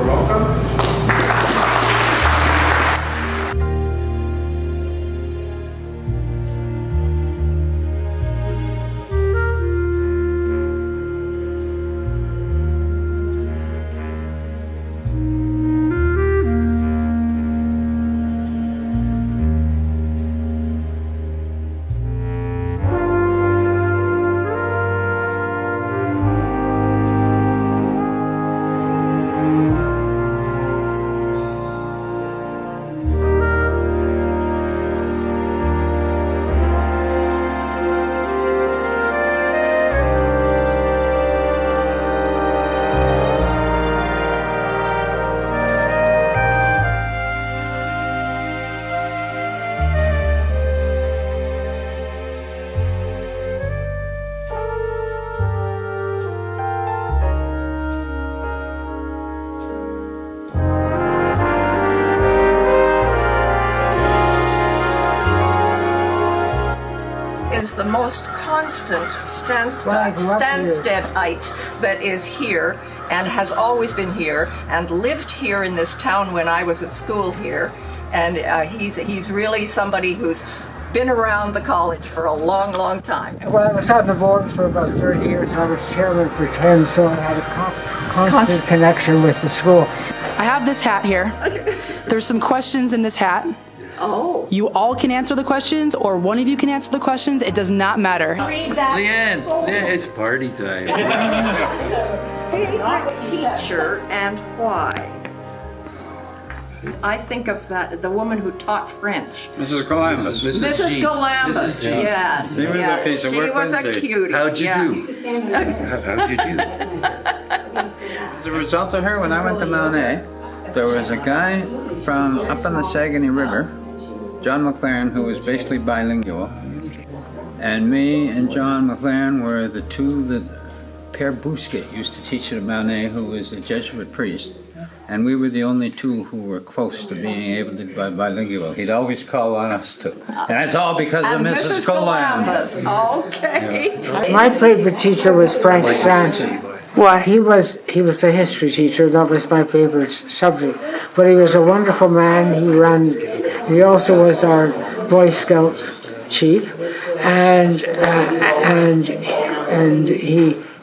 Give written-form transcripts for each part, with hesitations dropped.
You're welcome. Is the most constant Stansteadite that is here and has always been here and lived here in this town when I was at school here. And he's really somebody who's been around the college for a long, long time. Well, I was on the board for about 30 years. I was chairman for 10, so I had a constant connection with the school. I have this hat here. There's some questions in this hat. Oh. You all can answer the questions, or one of you can answer the questions. It does not matter. Read that. Leanne, it's party time. Favorite teacher and why? I think of the woman who taught French. Mrs. Columbus. Mrs. Columbus, Mrs. G. Yes. She was a piece of She work, was a wasn't she? cutie. How'd you yeah. do? How'd you do? As a result of her, when I went to Mount A, there was a guy from up on the Saguenay River, John McLaren, who was basically bilingual. And me and John McLaren were the two that Père Bousquet used to teach at Mount A, who was a Jesuit priest. And we were the only two who were close to being able to be bilingual. He'd always call on us to. And that's all because of Mrs. Columbus. Okay. My favorite teacher was Frank Stanton. Well, he was a history teacher. That was my favorite subject. But he was a wonderful man. He also was our Boy Scout chief, and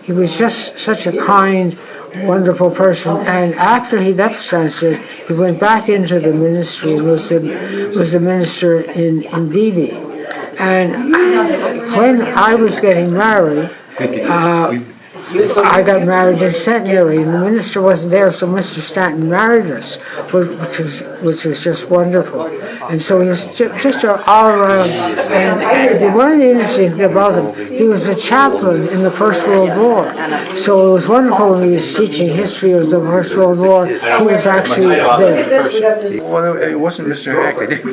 he was just such a kind, wonderful person. And after he left Stansted, he went back into the ministry and was the minister in Beebe. And when I was getting married, I got married in Centenary, and the minister wasn't there, so Mr. Stanton married us, which was just wonderful. And so he was just all around. And one of the interesting things about him, he was a chaplain in the First World War. So it was wonderful when he was teaching history of the First World War. He was actually there. Well, it wasn't Mr. Hackett.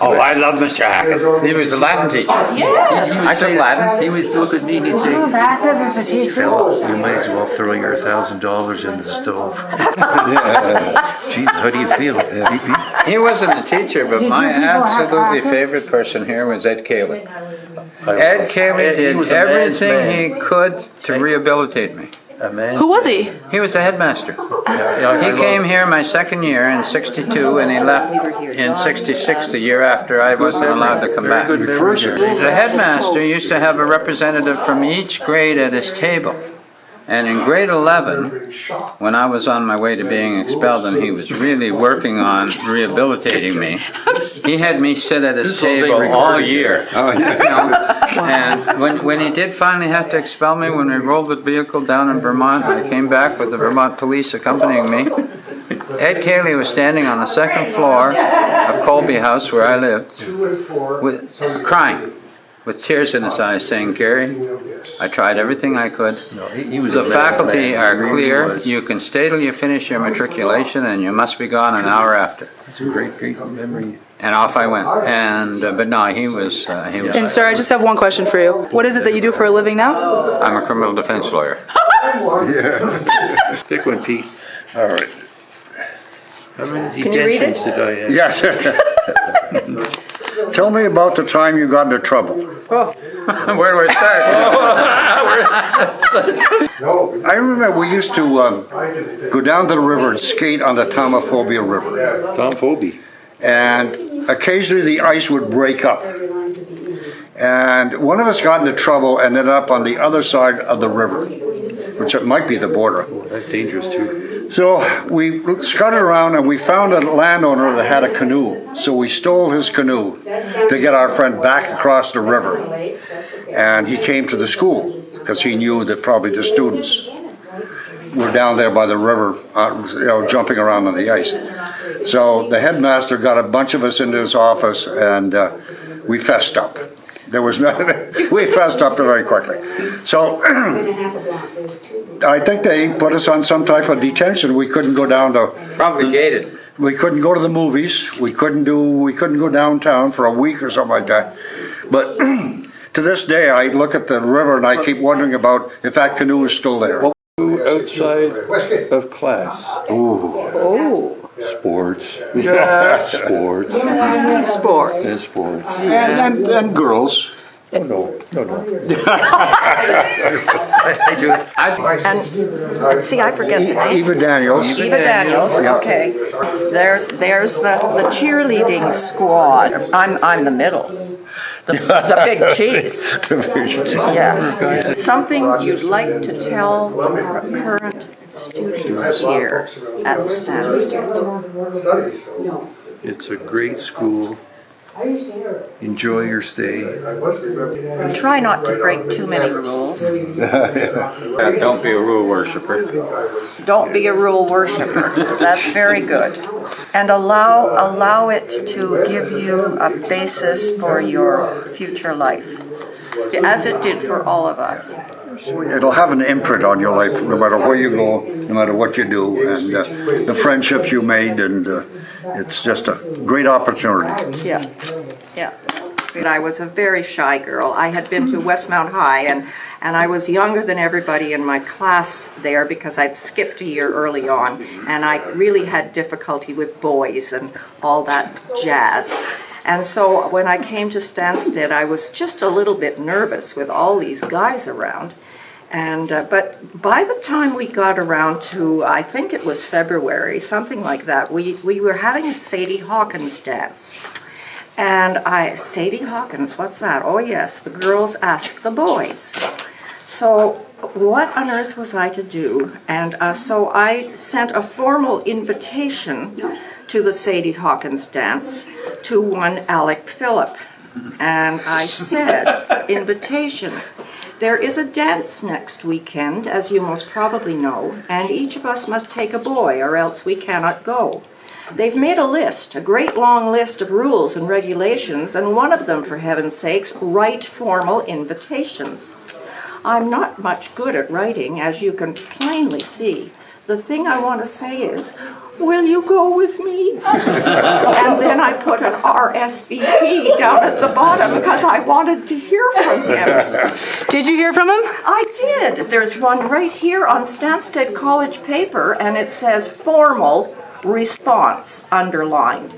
Oh, I love Mr. Hackett. He was a Latin teacher. Yes. I took Latin. He would look at me and he'd say, Hackett was a teacher. "Phil, you might as well throw your $1,000 into the stove." Jeez, how do you feel? He wasn't a teacher, but my absolutely favorite person here was Ed Cayley. Ed Cayley did everything he could to rehabilitate me. Who was he? He was the headmaster. He came here my second year in '62, and he left in '66, the year after I wasn't allowed to come back. The headmaster used to have a representative from each grade at his table. And in grade 11, when I was on my way to being expelled and he was really working on rehabilitating me, he had me sit at his table all year. And when he did finally have to expel me, when we rolled the vehicle down in Vermont, I came back with the Vermont police accompanying me. Ed Cayley was standing on the second floor of Colby House, where I lived, crying, with tears in his eyes, saying, "Gary, I tried everything I could. The faculty are clear. You can stay till you finish your matriculation, and you must be gone an hour after." It's a great memory. And off I went. And but no, he was. And sir, I just have one question for you. What is it that you do for a living now? I'm a criminal defense lawyer. Pick one, Pete. All right. How many Can you read detentions did I have? Yes. Tell me about the time you got into trouble. Where do I start? I remember we used to go down to the river and skate on the Tomophobia River. Tom Phoebe. And occasionally the ice would break up. And one of us got into trouble and ended up on the other side of the river, which it might be the border. That's dangerous too. So we scuttled around and we found a landowner that had a canoe. So we stole his canoe to get our friend back across the river. And he came to the school because he knew that probably the students were down there by the river, jumping around on the ice. So the headmaster got a bunch of us into his office and we fessed up. There was we fessed up very quickly. So I think they put us on some type of detention. We couldn't go down to Probably gated. we couldn't go to the movies. We couldn't go downtown for a week or something like that. But to this day, I look at the river and I keep wondering about if that canoe is still there. Outside of class. Oh, Sports. Sports. sports. And sports. And girls. No. I do. And see, I forget the name. Eva Daniels. Eva Daniels. Okay. There's the cheerleading squad. I'm the middle. The big cheese. Yeah. Something you'd like to tell the current students here at Stansted. It's a great school. Enjoy your stay. Try not to break too many rules. Don't be a rule worshiper. Don't be a rule worshiper. That's very good. And allow it to give you a basis for your future life, as it did for all of us. It'll have an imprint on your life no matter where you go, no matter what you do, and the friendships you made, and it's just a great opportunity. Yeah. I was a very shy girl. I had been to Westmount High, and I was younger than everybody in my class there because I'd skipped a year early on, and I really had difficulty with boys and all that jazz. And so when I came to Stansted, I was just a little bit nervous with all these guys around. And but by the time we got around to, I think it was February, something like that, we were having a Sadie Hawkins dance. And Sadie Hawkins, what's that? Oh yes, the girls ask the boys. So what on earth was I to do? And so I sent a formal invitation to the Sadie Hawkins dance to one Alec Phillip. And I said, invitation. There is a dance next weekend, as you most probably know, and each of us must take a boy or else we cannot go. They've made a list, a great long list of rules and regulations, and one of them, for heaven's sakes, write formal invitations. I'm not much good at writing, as you can plainly see. The thing I want to say is, will you go with me? And then I put an RSVP down at the bottom because I wanted to hear from him. Did you hear from him? I did. There's one right here on Stansted College paper, and it says formal response underlined.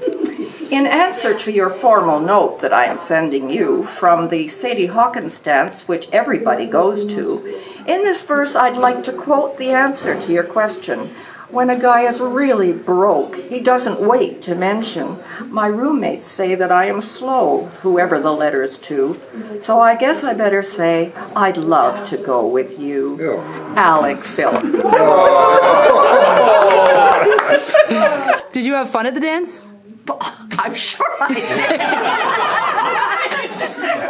In answer to your formal note that I am sending you from the Sadie Hawkins dance, which everybody goes to, in this verse I'd like to quote the answer to your question. When a guy is really broke, he doesn't wait to mention. My roommates say that I am slow, whoever the letter's to. So I guess I better say, I'd love to go with you. Alec Phillip. Did you have fun at the dance? I'm sure I did.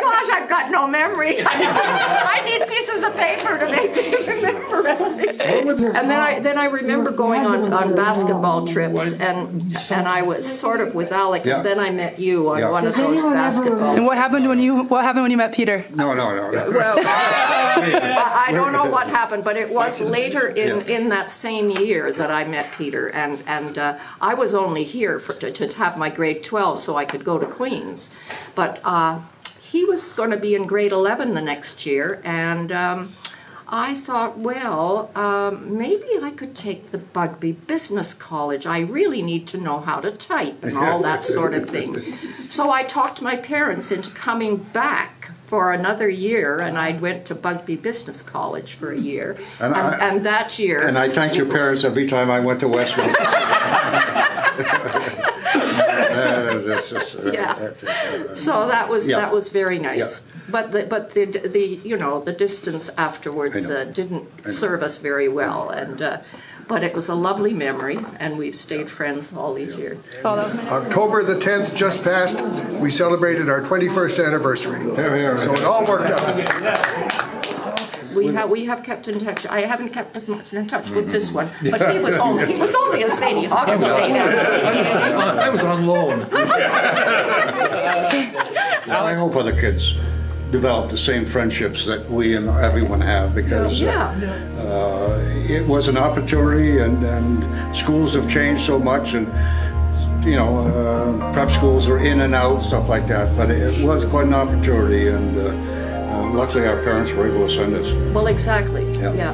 Gosh, I've got no memory. I need pieces of paper to make me remember everything. And then I remember going on basketball trips, and I was sort of with Alec, and then I met you on one of those basketball. And what happened when you met Peter? No. Well, I don't know what happened, but it was later in that same year that I met Peter, and I was only here to have my grade 12 so I could go to Queens. But he was going to be in grade 11 the next year, and I thought, well, maybe I could take the Bugby Business College. I really need to know how to type and all that sort of thing. So I talked my parents into coming back for another year, and I went to Bugby Business College for a year. And that year... And I thanked your parents every time I went to Westwood. So that was very nice. Yeah. But the distance afterwards didn't serve us very well, and but it was a lovely memory, and we've stayed friends all these years. Oh, that was my next. October the 10th just passed. We celebrated our 21st anniversary. So it all worked out. We have kept in touch. I haven't kept as much in touch with this one, but he was only a Sadie Hawkins day. I was on loan. I hope other kids develop the same friendships that we and everyone have, because it was an opportunity, and schools have changed so much, and prep schools are in and out, stuff like that, but it was quite an opportunity, and luckily our parents were able to send us. Well, exactly. Yeah. Yeah.